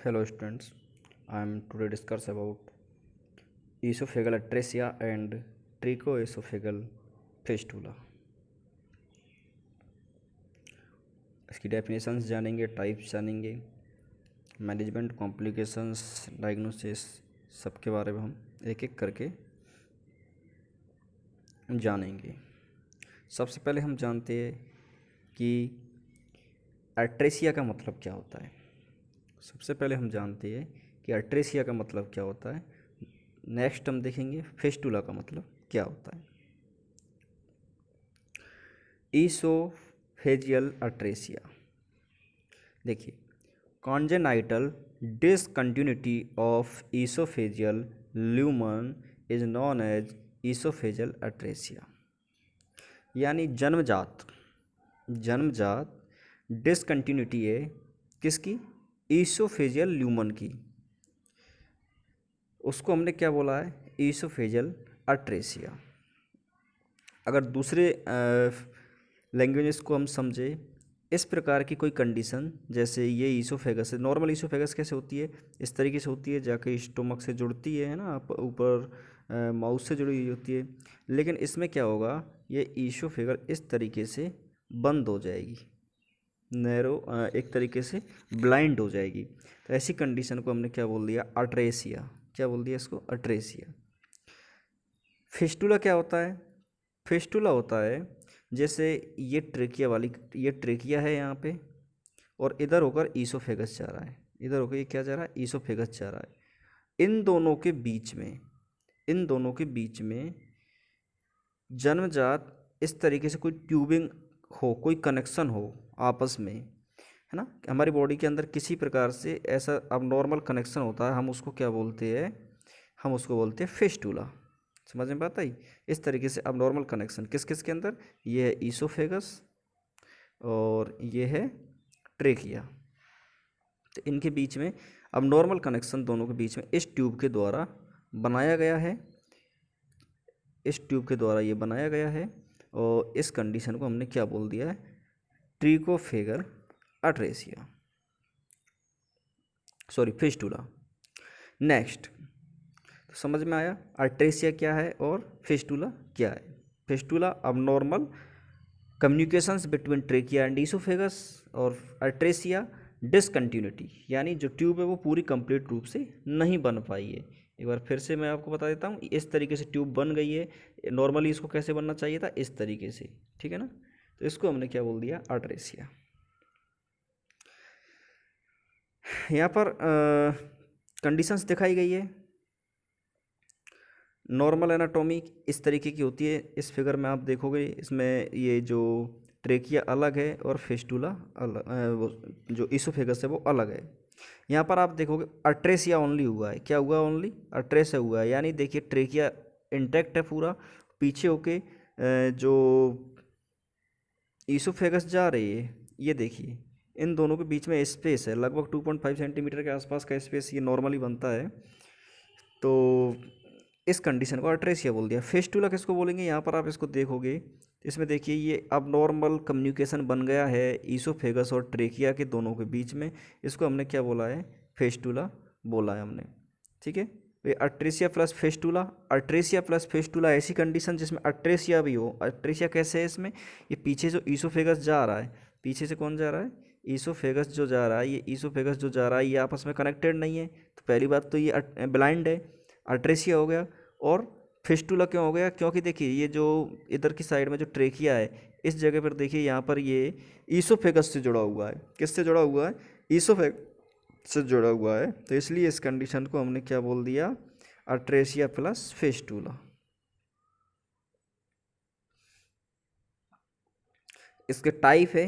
Hello students, I am today discuss about esophageal atresia and trichoesophageal fistula. इसकी definitions जानेंगे, types जानेंगे, management, complications, diagnosis, सबके बारे में हम एक एक करके जानेंगे। सबसे पहले हम जानते हैं कि अट्रेसिया का मतलब क्या होता है। सबसे पहले हम जानते हैं कि अट्रेसिया का मतलब क्या होता है। नेक्स्ट हम देखेंगे फिस्टुला का मतलब क्या होता है। ईसोफेजियल अट्रेसिया, देखिए, congenital discontinuity of oesophageal lumen is known as oesophageal atresia, यानी जन्मजात डिसकंटिन्यूटी है किसकी? ईसोफेजियल ल्यूमन की। उसको हमने क्या बोला है? ईसोफेजियल अट्रेसिया। अगर दूसरे लैंग्वेजेस को हम समझे, इस प्रकार की कोई कंडीशन, जैसे ये ईसोफेगस है, नॉर्मल ईसोफेगस कैसे होती है? इस तरीके से होती है, जाके स्टोमक से जुड़ती है ना, ऊपर माउथ से जुड़ी हुई होती है। लेकिन इसमें क्या होगा, ये ईसोफेगस इस तरीके से बंद हो जाएगी, नैरो, एक तरीके से ब्लाइंड हो जाएगी। तो ऐसी कंडीशन को हमने क्या बोल दिया? अट्रेसिया। क्या बोल दिया इसको? अट्रेसिया। फिस्टुला क्या होता है? फिस्टुला होता है जैसे ये ट्रेकिया वाली, ये ट्रेकिया है यहाँ पे, और इधर होकर ईसोफेगस जा रहा है, इधर होकर ये क्या जा रहा है? ईसोफेगस जा रहा है। इन दोनों के बीच में जन्मजात इस तरीके से कोई ट्यूबिंग हो, कोई कनेक्शन हो आपस में, है ना। हमारी बॉडी के अंदर किसी प्रकार से ऐसा अबनॉर्मल कनेक्शन होता है, हम उसको क्या बोलते हैं? हम उसको बोलते हैं फिस्टुला। समझ में बात आई? इस तरीके से अबनॉर्मल कनेक्शन किस किस के अंदर? ये है ईसोफेगस और ये है ट्रेकिया। तो इनके बीच में अबनॉर्मल कनेक्शन दोनों के बीच में इस ट्यूब के द्वारा बनाया गया है, इस ट्यूब के द्वारा ये बनाया गया है। और इस कंडीशन को हमने क्या बोल दिया है? ट्रिकोफेगल अट्रेसिया, सॉरी फिस्टुला। नेक्स्ट, तो समझ में आया अट्रेसिया क्या है और फिस्टुला क्या है। Fistula abnormal communications between trachea and oesophagus, और अट्रेसिया डिसकंटिन्यूटी, यानी जो ट्यूब है वो पूरी कंप्लीट रूप से नहीं बन पाई है। एक बार फिर से मैं आपको बता देता हूँ, इस तरीके से ट्यूब बन गई है। नॉर्मली इसको कैसे बनना चाहिए था? इस तरीके से, ठीक है ना। तो इसको हमने क्या बोल दिया? अट्रेसिया। यहाँ पर कंडीशंस दिखाई गई है। नॉर्मल एनाटॉमी इस तरीके की होती है। इस फिगर में आप देखोगे, इसमें ये जो ट्रेकिया अलग है और फिस्टुला अलग, वो जो ईसोफेगस है वो अलग है। यहाँ पर आप देखोगे अट्रेसिया ओनली हुआ है। क्या हुआ? ओनली अट्रेसिया हुआ है, यानी देखिए ट्रेकिया इंटैक्ट है पूरा, पीछे होके जो ईसोफेगस जा रही है, ये देखिए इन दोनों के बीच में स्पेस है, लगभग 2.5 सेंटीमीटर के आसपास का स्पेस ये नॉर्मली बनता है। तो इस कंडीशन को अट्रेसिया बोल दिया। फिस्टुला किसको बोलेंगे? यहाँ पर आप इसको देखोगे, इसमें देखिए ये अब नॉर्मल कम्युनिकेशन बन गया है ईसोफेगस और ट्रेकिया के दोनों के बीच में। इसको हमने क्या बोला है? फिस्टुला बोला है हमने, ठीक है। ये अट्रेसिया प्लस फिस्टुला, अट्रेसिया प्लस फिस्टुला ऐसी कंडीशन जिसमें अट्रेसिया भी हो। अट्रेसिया कैसे है इसमें? ये पीछे जो ईसोफेगस जा रहा है, पीछे से कौन जा रहा है? ईसोफेगस जो जा रहा है, ये ईसोफेगस जो जा रहा है ये आपस में कनेक्टेड नहीं है। तो पहली बात तो ये ब्लाइंड है, अट्रेसिया हो गया। और फिस्टुला क्यों हो गया? क्योंकि देखिए ये जो इधर की साइड में जो ट्रेकिया है, इस जगह पर देखिए यहाँ पर ये ईसोफेगस से जुड़ा हुआ है। किससे जुड़ा हुआ है? ईसोफेगस से जुड़ा हुआ है। तो इसलिए इस कंडीशन को हमने क्या बोल दिया? अट्रेसिया प्लस फिस्टुला। इसके टाइप है,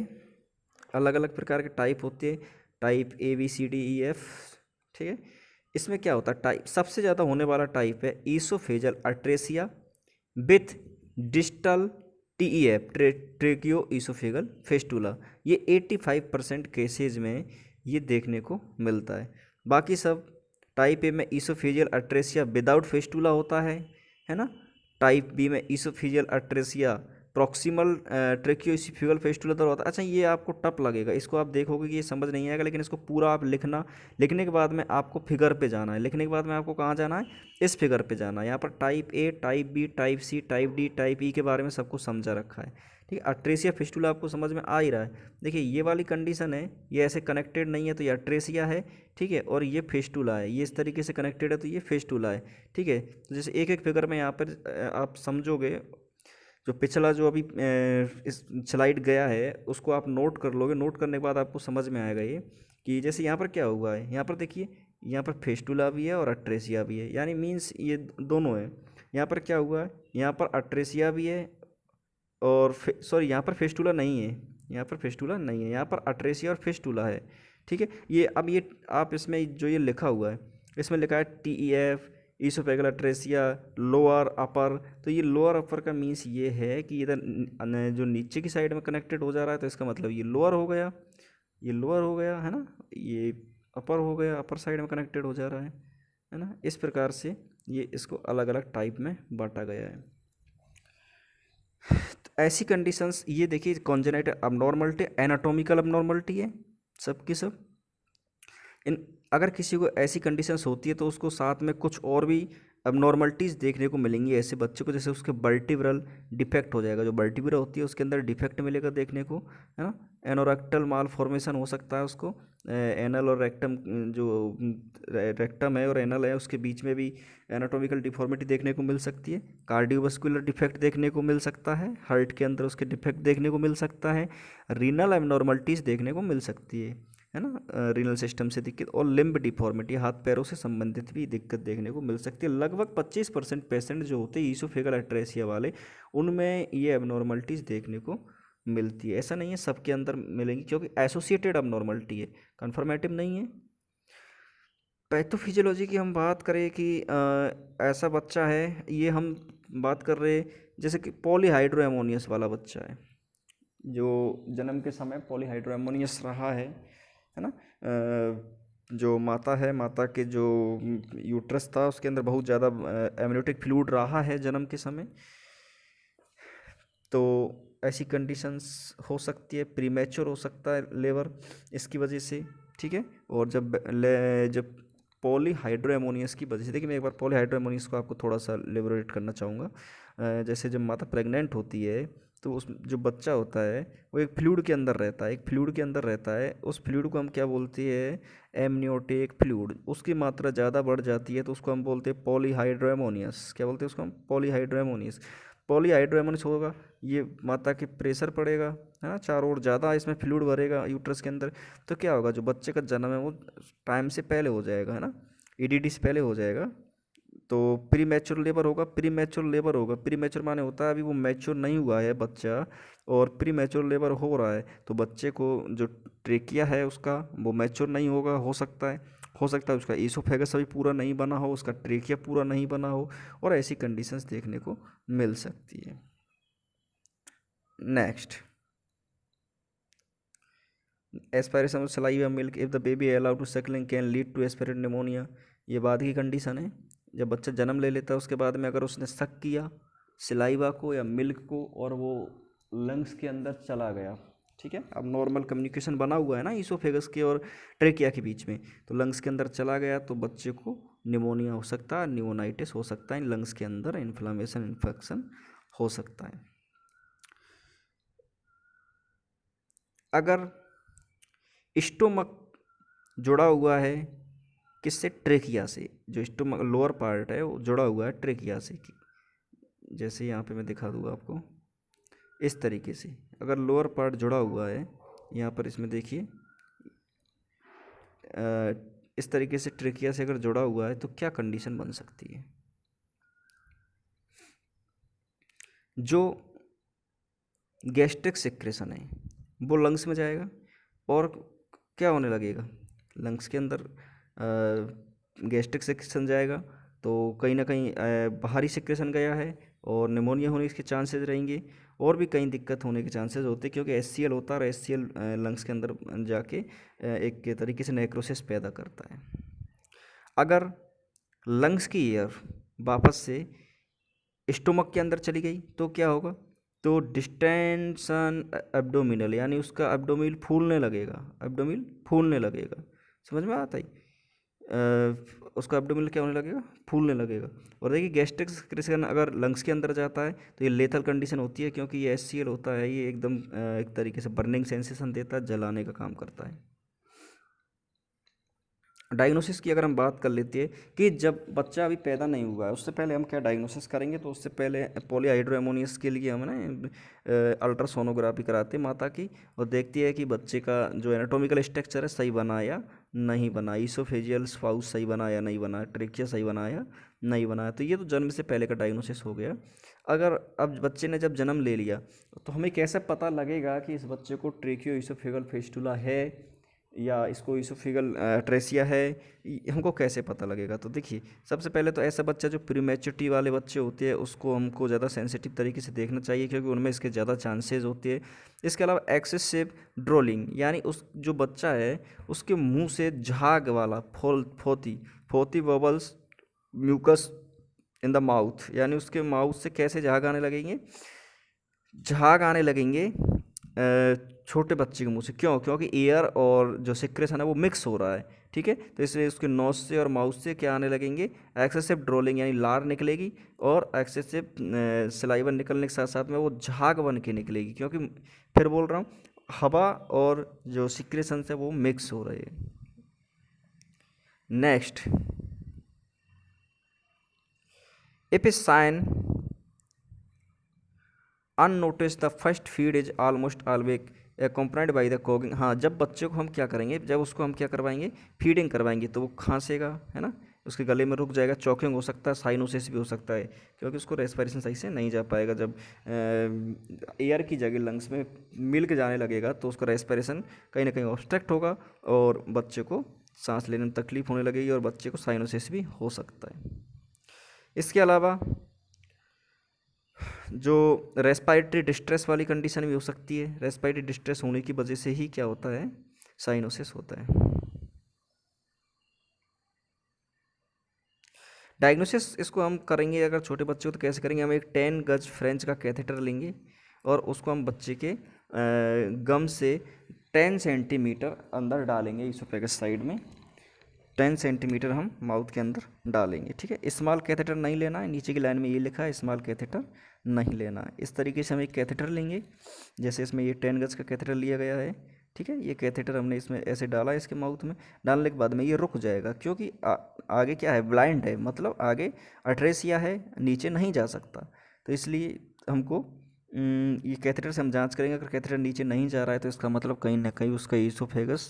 अलग अलग प्रकार के टाइप होते हैं, टाइप ABCDEF, ठीक है। इसमें क्या होता है? टाइप सबसे ज़्यादा होने वाला टाइप है oesophageal atresia with distal TEF, tracheo oesophageal fistula. ये 85% केसेज में ये देखने को मिलता है। बाकी सब टाइप ए में ईसोफेजियल अट्रेसिया विदाउट फिस्टुला होता है ना। टाइप बी में ईसोफेजियल अट्रेसिया प्रॉक्सिमल ट्रेकियोइसिफिकल फेस्टुला दर्द होता है। अच्छा, ये आपको टफ लगेगा, इसको आप देखोगे कि ये समझ नहीं आएगा, लेकिन इसको पूरा आप लिखना। लिखने के बाद में आपको फिगर पे जाना है, लिखने के बाद में आपको कहाँ जाना है, इस फिगर पे जाना है। यहाँ पर type A, type B, type C, type D, type E के बारे में सबको समझा रखा है। ठीक है, अट्रेसिया फिस्टुला आपको समझ में आ ही रहा है। देखिए ये वाली कंडीशन है, ये ऐसे कनेक्टेड नहीं है तो ये अट्रेसिया है। ठीक है, और ये फिस्टुला है, ये इस तरीके से कनेक्टेड है तो ये फिस्टुला है। ठीक है, तो जैसे एक एक फिगर में यहाँ पर आप समझोगे, जो पिछला जो अभी इस स्लाइड गया है उसको आप नोट कर लोगे। नोट करने के बाद आपको समझ में आएगा ये कि जैसे यहाँ पर क्या हुआ है, यहाँ पर देखिए, यहाँ पर फेस्टुला भी है और अट्रेसिया भी है, यानी मीन्स ये दोनों है। यहाँ पर क्या हुआ है, यहाँ पर अट्रेसिया भी है और सॉरी यहाँ पर फेस्टुला नहीं है, यहाँ पर फेस्टुला नहीं है, यहाँ पर अट्रेसिया और फेस्टुला है। ठीक है, ये अब ये आप इसमें जो ये लिखा हुआ है, इसमें लिखा है TEF, ईसोफेगल अट्रेसिया, लोअर अपर। तो ये लोअर अपर का मीन्स ये है कि इधर जो नीचे की साइड में कनेक्टेड हो जा रहा है, तो इसका मतलब ये लोअर हो गया, ये लोअर हो गया है ना, ये अपर हो गया, अपर साइड में कनेक्टेड हो जा रहा है ना। इस प्रकार से ये इसको अलग अलग टाइप में बांटा गया है। तो ऐसी कंडीशंस, ये देखिए कॉन्जेनाइटल अबनॉर्मलिटी, एनाटॉमिकल अबनॉर्मलिटी है सब की सब। इन अगर किसी को ऐसी कंडीशंस होती है तो उसको साथ में कुछ और भी अबनॉर्मलिटीज़ देखने को मिलेंगी ऐसे बच्चे को। जैसे उसके वर्टिब्रल डिफेक्ट हो जाएगा, जो वर्टिब्रा होती है उसके अंदर डिफेक्ट मिलेगा देखने को, है ना। एनोरेक्टल माल फॉर्मेशन हो सकता है उसको, एनल और रेक्टम, जो रेक्टम है और एनल है उसके बीच में भी एनाटॉमिकल डिफॉर्मिटी देखने को मिल सकती है। कार्डियोवास्कुलर डिफेक्ट देखने को मिल सकता है, हार्ट के अंदर उसके डिफेक्ट देखने को मिल सकता है। रीनल एबनॉर्मलिटीज़ देखने को मिल सकती है ना, रीनल सिस्टम से दिक्कत, और लिम्ब डिफॉर्मिटी, हाथ पैरों से संबंधित भी दिक्कत देखने को मिल सकती है। लगभग 25% पेशेंट जो होते हैं ईसोफेगल अट्रेसिया वाले, उनमें ये एबनॉर्मलिटीज़ देखने को मिलती है। ऐसा नहीं है सबके अंदर मिलेंगी, क्योंकि एसोसिएटेड एबनॉर्मलिटी है, कन्फर्मेटिव नहीं है। पैथोफिजियोलॉजी की हम बात करें कि ऐसा बच्चा है, ये हम बात कर रहे जैसे कि पॉलीहाइड्रोएमोनियस वाला बच्चा है, जो जन्म के समय पॉलीहाइड्रोएमोनियस रहा है ना। जो माता है, माता के जो यूट्रस था उसके अंदर बहुत ज़्यादा एमनियोटिक फ्लूइड रहा है जन्म के समय। तो ऐसी कंडीशंस हो सकती है, प्रीमेच्योर हो सकता है लेबर इसकी वजह से। ठीक है, और जब पॉलीहाइड्रोएमोनियस की वजह से, देखिए मैं एक बार पॉलीहाइड्रोएमोनियस को आपको थोड़ा सा लेबोरेट करना चाहूँगा। जैसे जब माता प्रेग्नेंट होती है तो उस जो बच्चा होता है वो एक फ्लूइड के अंदर रहता है, एक फ्लूइड के अंदर रहता है। उस फ्लूइड को हम क्या बोलते हैं, एमनियोटिक फ्लूइड। उसकी मात्रा ज़्यादा बढ़ जाती है तो उसको हम बोलते हैं पॉलीहाइड्रोएमोनियस। क्या बोलते हैं उसको हम, पॉलीहाइड्रोएमोनियस। पॉलीहाइड्रोएमोनियस होगा, ये माता के प्रेशर पड़ेगा, है ना, चारों ओर ज़्यादा इसमें फ्लूइड भरेगा यूट्रस के अंदर। तो क्या होगा, जो बच्चे का जन्म है वो टाइम से पहले हो जाएगा, है ना, EDD से पहले हो जाएगा। तो प्री मैच्योर लेबर होगा, प्री मैच्योर लेबर होगा। प्री मैच्योर माने होता है अभी वो मैच्योर नहीं हुआ है बच्चा, और प्री मैच्योर लेबर हो रहा है, तो बच्चे को जो ट्रेकिया है उसका वो मैच्योर नहीं होगा, हो सकता है उसका ईसोफेगस अभी पूरा नहीं बना हो, उसका ट्रेकिया पूरा नहीं बना हो, और ऐसी कंडीशंस देखने को मिल सकती है। Next, aspiration of saliva milk if the baby allowed to suckling can lead to aspirated pneumonia. ये बाद की कंडीशन है, जब बच्चा जन्म ले लेता है उसके बाद में अगर उसने सक किया सलाइवा को या मिल्क को और वो लंग्स के अंदर चला गया, ठीक है, अब नॉर्मल कम्युनिकेशन बना हुआ है ना ईसोफेगस के और ट्रेकिया के बीच में, तो लंग्स के अंदर चला गया तो बच्चे को निमोनिया हो सकता है, निमोनाइटिस हो सकता है, लंग्स के अंदर इन्फ्लामेशन, इन्फेक्शन हो सकता है। अगर स्टोमक जुड़ा हुआ है किससे, ट्रेकिया से, जो स्टोमक लोअर पार्ट है वो जुड़ा हुआ है ट्रेकिया से, जैसे यहाँ पे मैं दिखा दूंगा आपको इस तरीके से। अगर लोअर पार्ट जुड़ा हुआ है, यहाँ पर इसमें देखिए इस तरीके से ट्रेकिया से अगर जुड़ा हुआ है तो क्या कंडीशन बन सकती है, जो गैस्ट्रिक सिक्रेशन है वो लंग्स में जाएगा और क्या होने लगेगा, लंग्स के अंदर गैस्ट्रिक सिक्रेशन जाएगा तो कहीं ना कहीं बाहरी सिक्रेशन गया है और निमोनिया होने के चांसेस रहेंगे, और भी कई दिक्कत होने के चांसेस होते हैं, क्योंकि HCl होता है और HCl लंग्स के अंदर जाके एक तरीके से नेक्रोसिस पैदा करता है। अगर लंग्स की एयर वापस से स्टोमक के अंदर चली गई तो क्या होगा, तो डिस्टेंशन एब्डोमिनल यानी उसका एब्डोमिनल फूलने लगेगा, एब्डोमिनल फूलने लगेगा। समझ में आता है? उसका एब्डोमिनल क्या होने लगेगा? फूलने लगेगा। और देखिए गैस्ट्रिक सिक्रेशन अगर लंग्स के अंदर जाता है तो ये लेथल कंडीशन होती है, क्योंकि ये HCl होता है, ये एकदम एक तरीके से बर्निंग सेंसेशन देता है, जलाने का काम करता है। डायग्नोसिस की अगर हम बात कर लेते हैं कि जब बच्चा अभी पैदा नहीं हुआ है उससे पहले हम क्या डायग्नोसिस करेंगे, तो उससे पहले पॉलीहाइड्रोएमोनियस के लिए हम ना अल्ट्रासोनोग्राफी कराते हैं माता की, और देखती है कि बच्चे का जो एनाटॉमिकल स्ट्रक्चर है सही बना या नहीं बना, ईसोफेजियल स्पाउच सही बना या नहीं बना, ट्रेकिया सही बना या नहीं बनाया। तो ये तो जन्म से पहले का डायग्नोसिस हो गया। अगर अब बच्चे ने जब जन्म ले लिया तो हमें कैसे पता लगेगा कि इस बच्चे को ट्रेकियो ईसोफेगल फेस्टुला है या इसको ईसोफिगल ट्रेसिया है, हमको कैसे पता लगेगा? तो देखिए सबसे पहले तो ऐसा बच्चा जो प्रीमेच्योरिटी वाले बच्चे होते हैं उसको हमको ज़्यादा सेंसिटिव तरीके से देखना चाहिए, क्योंकि उनमें इसके ज़्यादा चांसेस होते हैं। इसके अलावा एक्सेसिव ड्रोलिंग यानी उस जो बच्चा है उसके मुंह से झाग वाला frothy frothy bubbles mucus in the mouth, यानी उसके माउथ से कैसे झाग आने लगेंगे? झाग आने लगेंगे छोटे बच्चे के मुंह से। क्यों? क्योंकि एयर और जो सिक्रेशन है वो मिक्स हो रहा है, ठीक है। तो इसलिए उसके नोज से और माउथ से क्या आने लगेंगे? एक्सेसिव ड्रोलिंग यानी लार निकलेगी, और एक्सेसिव सलाइवा निकलने के साथ साथ में वो झाग बन के निकलेगी, क्योंकि फिर बोल रहा हूँ हवा और जो सिक्रेशन है वो मिक्स हो रहे हैं। Next, if a sign unnoticed the first feed is almost always accompanied by the coughing. हाँ, जब बच्चे को हम क्या करेंगे, जब उसको हम क्या करवाएंगे, फीडिंग करवाएंगे, तो वो खांसेगा, है ना, उसके गले में रुक जाएगा, चॉकिंग हो सकता है, साइनोसिस भी हो सकता है, क्योंकि उसको रेस्पिरेशन सही से नहीं जा पाएगा। जब एयर की जगह लंग्स में मिल के जाने लगेगा तो उसका रेस्पिरेशन कहीं ना कहीं ऑब्स्ट्रक्ट होगा और बच्चे को सांस लेने में तकलीफ होने लगेगी और बच्चे को साइनोसिस भी हो सकता है। इसके अलावा जो रेस्पिरेटरी डिस्ट्रेस वाली कंडीशन भी हो सकती है। रेस्पिरेटरी डिस्ट्रेस होने की वजह से ही क्या होता है? साइनोसिस होता है। डायग्नोसिस इसको हम करेंगे अगर छोटे बच्चे को, तो कैसे करेंगे? हम एक 10 गज फ्रेंच का कैथेटर लेंगे और उसको हम बच्चे के गम से 10 सेंटीमीटर अंदर डालेंगे, इसोफेगस साइड में 10 सेंटीमीटर हम माउथ के अंदर डालेंगे, ठीक है। स्मॉल कैथेटर नहीं लेना है, नीचे की लाइन में ये लिखा है स्मॉल कैथेटर नहीं लेना है। इस तरीके से हम एक कैथेटर लेंगे, जैसे इसमें ये 10 गज का कैथेटर लिया गया है, ठीक है। ये कैथेटर हमने इसमें ऐसे डाला है इसके माउथ में। डालने के बाद में ये रुक जाएगा, क्योंकि आगे क्या है? ब्लाइंड है, मतलब आगे अट्रेसिया है, नीचे नहीं जा सकता। तो इसलिए हमको ये कैथेटर से हम जांच करेंगे। अगर कैथेटर नीचे नहीं जा रहा है तो इसका मतलब कहीं ना कहीं उसका ईसोफेगस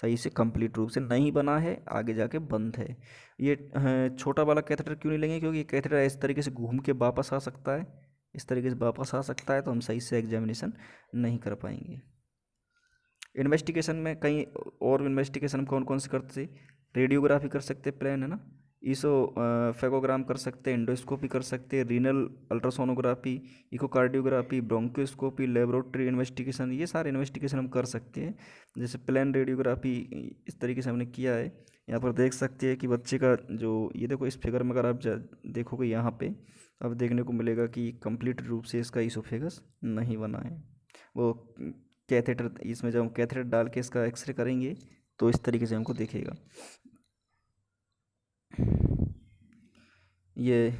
सही से कंप्लीट रूप से नहीं बना है, आगे जाके बंद है। ये छोटा वाला कैथेटर क्यों नहीं लेंगे? क्योंकि ये कैथेटर इस तरीके से घूम के वापस आ सकता है, इस तरीके से वापस आ सकता है, तो हम सही से एग्जामिनेशन नहीं कर पाएंगे। इन्वेस्टिगेशन में कहीं और इन्वेस्टिगेशन हम कौन कौन से करते? रेडियोग्राफी कर सकते, प्लेन है ना, ईसो फेगोग्राम कर सकते, एंडोस्कोपी कर सकते, renal ultrasonography, echocardiography, bronchoscopy, laboratory investigation, ये सारे इन्वेस्टिगेशन हम कर सकते हैं। जैसे प्लेन रेडियोग्राफी इस तरीके से हमने किया है। यहाँ पर देख सकते हैं कि बच्चे का जो, ये देखो इस फिगर में अगर आप देखोगे यहाँ पे, अब देखने को मिलेगा कि कंप्लीट रूप से इसका ईसोफेगस नहीं बना है। वो कैथेटर, इसमें जब हम कैथेटर डाल के इसका एक्सरे करेंगे तो इस तरीके से हमको दिखेगा। ये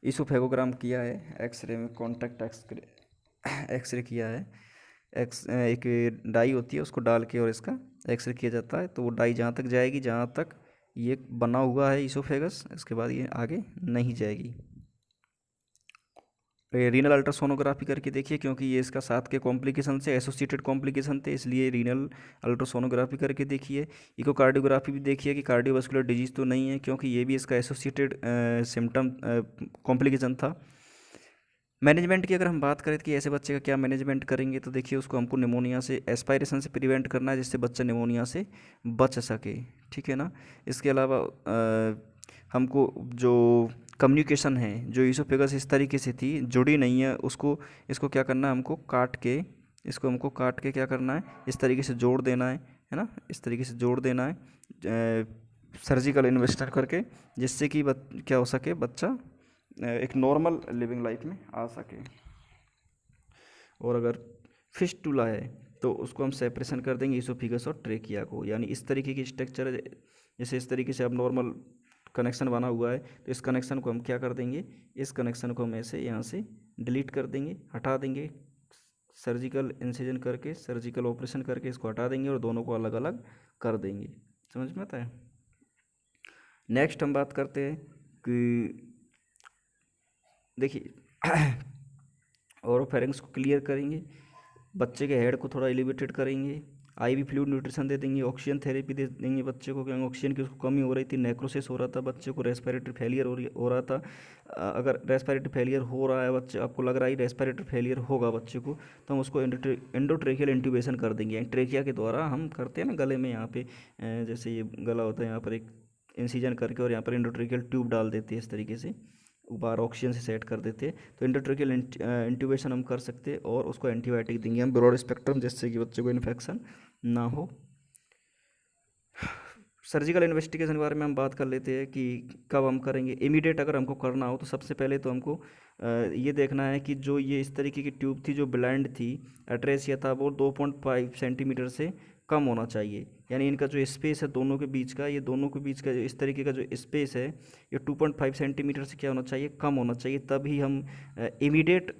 ईसोफेगोग्राम किया है, एक्सरे में कॉन्टैक्ट एक्सरे एक्सरे किया है। एक डाई होती है उसको डाल के और इसका एक्सरे किया जाता है, तो वो डाई जहाँ तक जाएगी, जहाँ तक ये बना हुआ है ईसोफेगस, इसके बाद ये आगे नहीं जाएगी। रीनल अल्ट्रासोनोग्राफी करके देखिए, क्योंकि ये इसका साथ के कॉम्प्लिकेशन से एसोसिएटेड कॉम्प्लिकेशन थे, इसलिए रीनल अल्ट्रासोनोग्राफी करके देखिए। इकोकार्डियोग्राफी भी देखिए कि कार्डियोवास्कुलर डिजीज तो नहीं है, क्योंकि ये भी इसका एसोसिएटेड सिम्टम कॉम्प्लिकेशन था। मैनेजमेंट की अगर हम बात करें कि ऐसे बच्चे का क्या मैनेजमेंट करेंगे, तो देखिए उसको हमको निमोनिया से, एस्पायरेशन से प्रिवेंट करना है, जिससे बच्चा निमोनिया से बच सके, ठीक है ना। इसके अलावा हमको जो कम्युनिकेशन है, जो ईसोफेगस इस तरीके से थी, जुड़ी नहीं है, उसको, इसको क्या करना है, हमको काट के, इसको हमको काट के क्या करना है, इस तरीके से जोड़ देना है ना, इस तरीके से जोड़ देना है सर्जिकल इन्वेस्टर करके, जिससे कि क्या हो सके, बच्चा एक नॉर्मल लिविंग लाइफ में आ सके। और अगर फिस्टुला है तो उसको हम सेपरेशन कर देंगे इसोफिगस और ट्रेकिया को। यानी इस तरीके की स्ट्रक्चर है, जैसे इस तरीके से अब नॉर्मल कनेक्शन बना हुआ है तो इस कनेक्शन को हम क्या कर देंगे, इस कनेक्शन को हम ऐसे यहाँ से डिलीट कर देंगे, हटा देंगे, सर्जिकल इंसिजन करके, सर्जिकल ऑपरेशन करके इसको हटा देंगे और दोनों को अलग अलग कर देंगे। समझ में आता है। नेक्स्ट हम बात करते हैं कि देखिए ओरोफेरिंक्स को क्लियर करेंगे, बच्चे के हेड को थोड़ा एलिवेटेड करेंगे, आईवी फ्लूइड न्यूट्रिशन दे देंगे, ऑक्सीजन थेरेपी दे देंगे बच्चे को, क्योंकि ऑक्सीजन की उसको कमी हो रही थी, नेक्रोसिस हो रहा था बच्चे को, रेस्पिरेटरी फेलियर हो रहा था। अगर रेस्पिरेटरी फेलियर हो रहा है बच्चे, आपको लग रहा है रेस्पिरेटरी फेलियर होगा बच्चे को, तो हम उसको एंडोट्रेकियल इंट्यूबेशन कर देंगे। ट्रेकिया के द्वारा हम करते हैं ना गले में, यहाँ पे जैसे ये गला होता है, यहाँ पर एक इंसिजन करके और यहाँ पर एंडोट्रेकियल ट्यूब डाल देते हैं, इस तरीके से बार ऑक्सीजन से सेट कर देते हैं। तो एंडोट्रेकियल इंट्यूबेशन हम कर सकते हैं और उसको एंटीबायोटिक देंगे हम ब्रॉड स्पेक्ट्रम, जिससे कि बच्चे को इन्फेक्शन ना हो। सर्जिकल इन्वेस्टिगेशन के बारे में हम बात कर लेते हैं कि कब हम करेंगे। इमीडिएट अगर हमको करना हो तो सबसे पहले तो हमको ये देखना है कि जो ये इस तरीके की ट्यूब थी, जो ब्लाइंड थी, एट्रेसिया था, वो 2.5 सेंटीमीटर से कम होना चाहिए। यानी इनका जो स्पेस है दोनों के बीच का, ये दोनों के बीच का जो इस तरीके का जो स्पेस है, ये 2.5 सेंटीमीटर से क्या होना चाहिए, कम होना चाहिए। तभी हम इमीडिएट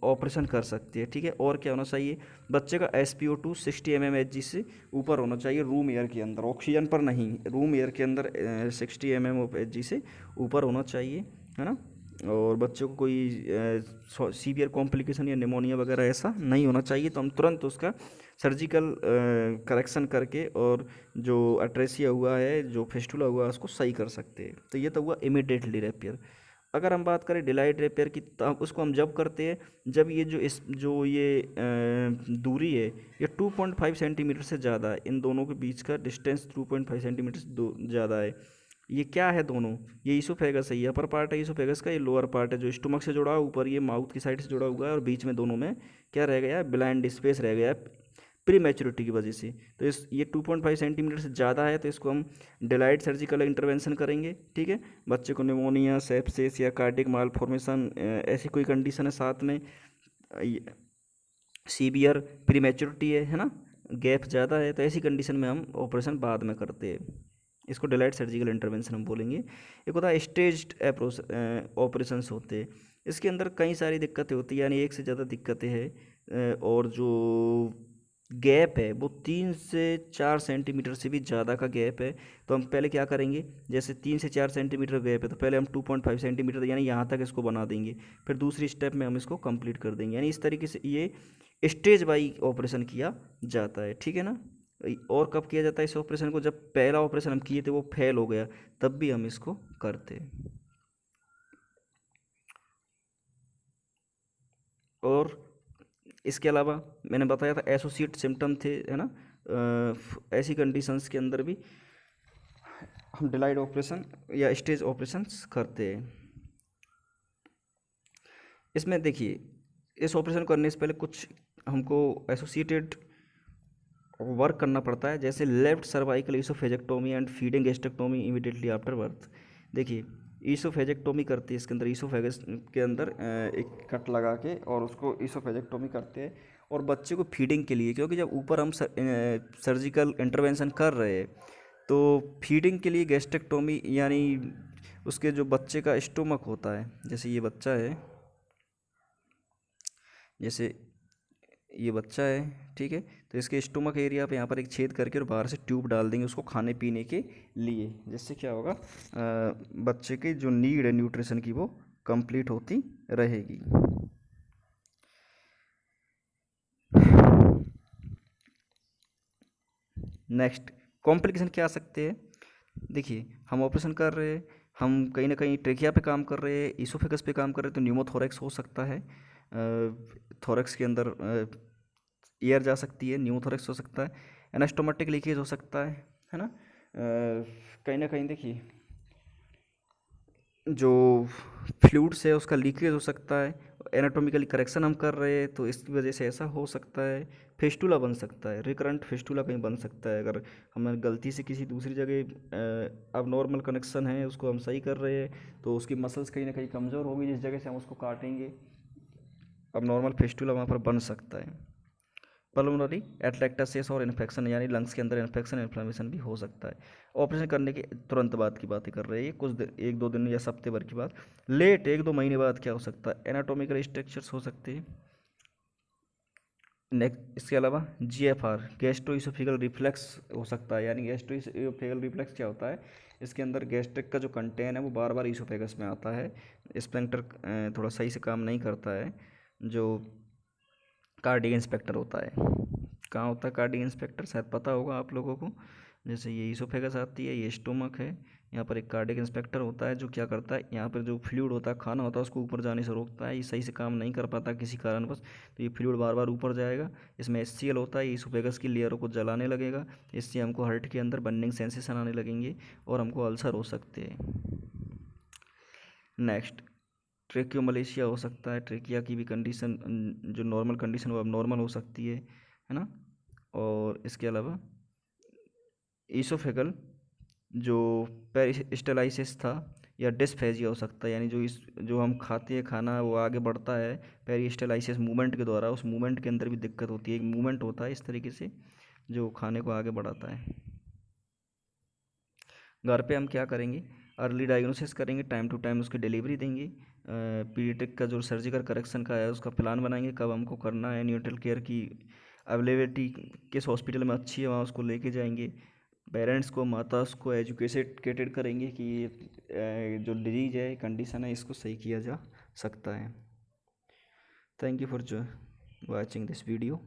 ऑपरेशन कर सकते हैं, ठीक है। और क्या होना चाहिए, बच्चे का SpO2 60 mmHg से ऊपर होना चाहिए रूम एयर के अंदर, ऑक्सीजन पर नहीं, रूम एयर के अंदर 60 mmHg से ऊपर होना चाहिए, है ना। और बच्चे को कोई सीवियर कॉम्प्लिकेशन या निमोनिया वगैरह ऐसा नहीं होना चाहिए। तो हम तुरंत उसका सर्जिकल करेक्शन करके और जो अट्रेसिया हुआ है, जो फिस्टुला हुआ है, उसको सही कर सकते हैं। तो ये तो हुआ इमीडिएटली रेपेयर। अगर हम बात करें डिलाइड रेपेयर की, तो उसको हम जब करते हैं जब ये जो ये दूरी है, ये 2.5 सेंटीमीटर से ज़्यादा है, इन दोनों के बीच का डिस्टेंस 2.5 सेंटीमीटर से ज़्यादा है। ये क्या है दोनों, ये ईसोफेगस है, ये अपर पार्ट है ईसोफेगस का, ये लोअर पार्ट है जो स्टोमक से जुड़ा है, ऊपर ये माउथ की साइड से जुड़ा हुआ है, और बीच में दोनों में क्या रह गया है, ब्लाइंड स्पेस रह गया है प्री मैच्योरिटी की वजह से। तो ये 2.5 सेंटीमीटर से ज़्यादा है, तो इसको हम डिलाइड सर्जिकल इंटरवेंशन करेंगे, ठीक है। बच्चे को निमोनिया, सेप्सिस या कार्डियक मालफॉर्मेशन ऐसी कोई कंडीशन है, साथ में सीवियर प्री मैच्योरिटी है ना, गैप ज़्यादा है, तो ऐसी कंडीशन में हम ऑपरेशन बाद में करते हैं, इसको डिलाइड सर्जिकल इंटरवेंशन हम बोलेंगे। एक होता है स्टेज्ड ऑपरेशंस होते हैं, इसके अंदर कई सारी दिक्कतें होती हैं, यानी एक से ज़्यादा दिक्कतें हैं, और जो गैप है वो 3 से 4 सेंटीमीटर से भी ज़्यादा का गैप है। तो हम पहले क्या करेंगे, जैसे 3 से 4 सेंटीमीटर गैप है तो पहले हम 2.5 सेंटीमीटर यानी यहाँ तक इसको बना देंगे, फिर दूसरी स्टेप में हम इसको कंप्लीट कर देंगे। यानी इस तरीके से ये स्टेज वाइज ऑपरेशन किया जाता है, ठीक है ना। और कब किया जाता है इस ऑपरेशन को, जब पहला ऑपरेशन हम किए थे वो फेल हो गया, तब भी हम इसको करते हैं। और इसके अलावा मैंने बताया था एसोसिएट सिम्टम थे, है ना। ऐसी कंडीशंस के अंदर भी हम डिलाइड ऑपरेशन या स्टेज ऑपरेशंस करते हैं। इसमें देखिए, इस ऑपरेशन करने से पहले कुछ हमको एसोसिएटेड वर्क करना पड़ता है, जैसे left cervical oesophagectomy and feeding gastrectomy immediately after birth. देखिए, ईसोफेजेक्टोमी करती है, इसके अंदर ईसोफेगस के अंदर एक कट लगा के और उसको ईसोफेजेक्टोमी करते हैं, और बच्चे को फीडिंग के लिए, क्योंकि जब ऊपर हम सर्जिकल इंटरवेंशन कर रहे हैं तो फीडिंग के लिए गैस्ट्रेक्टोमी, यानी उसके जो बच्चे का स्टोमक होता है, जैसे ये बच्चा है, जैसे ये बच्चा है, ठीक है। तो इसके स्टोमक एरिया पे यहाँ पर एक छेद करके और बाहर से ट्यूब डाल देंगे उसको खाने पीने के लिए, जिससे क्या होगा, बच्चे की जो नीड है न्यूट्रिशन की वो कंप्लीट होती रहेगी। नेक्स्ट कॉम्प्लिकेशन क्या आ सकते हैं। देखिए, हम ऑपरेशन कर रहे हैं, हम कहीं ना कहीं ट्रेकिया पे काम कर रहे हैं, ईसोफेगस पे काम कर रहे हैं, तो न्यूमोथोरेक्स हो सकता है, थोरेक्स के अंदर एयर जा सकती है, न्यूमोथोरेक्स हो सकता है, एनास्टोमेटिक लीकेज हो सकता है ना। कहीं ना कहीं देखिए जो फ्लूइड्स है उसका लीकेज हो सकता है, एनाटॉमिकली करेक्शन हम कर रहे हैं तो इसकी वजह से ऐसा हो सकता है। फिस्टुला बन सकता है, रिकरेंट फिस्टुला कहीं बन सकता है, अगर हमें गलती से किसी दूसरी जगह अब नॉर्मल कनेक्शन है उसको हम सही कर रहे हैं तो उसकी मसल्स कहीं ना कहीं कमज़ोर होगी, जिस जगह से हम उसको काटेंगे अब नॉर्मल फिस्टुला वहाँ पर बन सकता है। पल्मोनरी एटलैक्टासिस और इन्फेक्शन यानी लंग्स के अंदर इन्फेक्शन इन्फ्लेमेशन भी हो सकता है। ऑपरेशन करने के तुरंत बाद की बातें कर रहे हैं, कुछ दिन, एक दो दिन या हफ्ते भर की बात। लेट, एक दो महीने बाद क्या हो सकता है, एनाटॉमिकल स्ट्रक्चर्स हो सकते हैं। नेक्स्ट, इसके अलावा GFR गैस्ट्रोइसोफेगल रिफ्लेक्स हो सकता है। यानी गैस्ट्रोइसोफेगल रिफ्लेक्स क्या होता है, इसके अंदर गैस्ट्रिक का जो कंटेन है वो बार बार ईसोफेगस में आता है, स्प्लेंक्टर थोड़ा सही से काम नहीं करता है। जो कार्डियक इंस्पेक्टर होता है, कहाँ होता है कार्डियक इंस्पेक्टर, शायद पता होगा आप लोगों को। जैसे ये ईसोफेगस आती है, ये स्टोमक है, यहाँ पर एक कार्डियक इंस्पेक्टर होता है जो क्या करता है, यहाँ पर जो फ्लूइड होता है, खाना होता है, उसको ऊपर जाने से रोकता है। ये सही से काम नहीं कर पाता किसी कारणवश, तो ये फ्लूइड बार बार ऊपर जाएगा। इसमें HCl होता है, ईसोफेगस की लेयरों को जलाने लगेगा। इससे हमको हार्ट के अंदर बर्निंग सेंसेशन आने लगेंगे और हमको अल्सर हो सकते हैं। नेक्स्ट, ट्रेकियोमलेशिया हो सकता है। ट्रेकिया की भी कंडीशन, जो नॉर्मल कंडीशन वो अब नॉर्मल हो सकती है ना। और इसके अलावा ईसोफेगल जो पेरिस्टलाइसिस था या डिस्फेजिया हो सकता है, यानी जो हम खाते हैं खाना वो आगे बढ़ता है पेरिस्टलाइसिस मूवमेंट के द्वारा, उस मूवमेंट के अंदर भी दिक्कत होती है। एक मूवमेंट होता है इस तरीके से जो खाने को आगे बढ़ाता है। घर पे हम क्या करेंगे, अर्ली डायग्नोसिस करेंगे, टाइम टू टाइम उसकी डिलीवरी देंगे। पीडियाट्रिक का जो सर्जिकल करेक्शन का है उसका प्लान बनाएंगे, कब हमको करना है। न्यूट्रल केयर की अवेलेबिलिटी किस हॉस्पिटल में अच्छी है वहाँ उसको लेके जाएंगे। पेरेंट्स को, माता को एजुकेटेड करेंगे कि ये जो डिजीज है, कंडीशन है, इसको सही किया जा सकता है। Thank you for watching this video.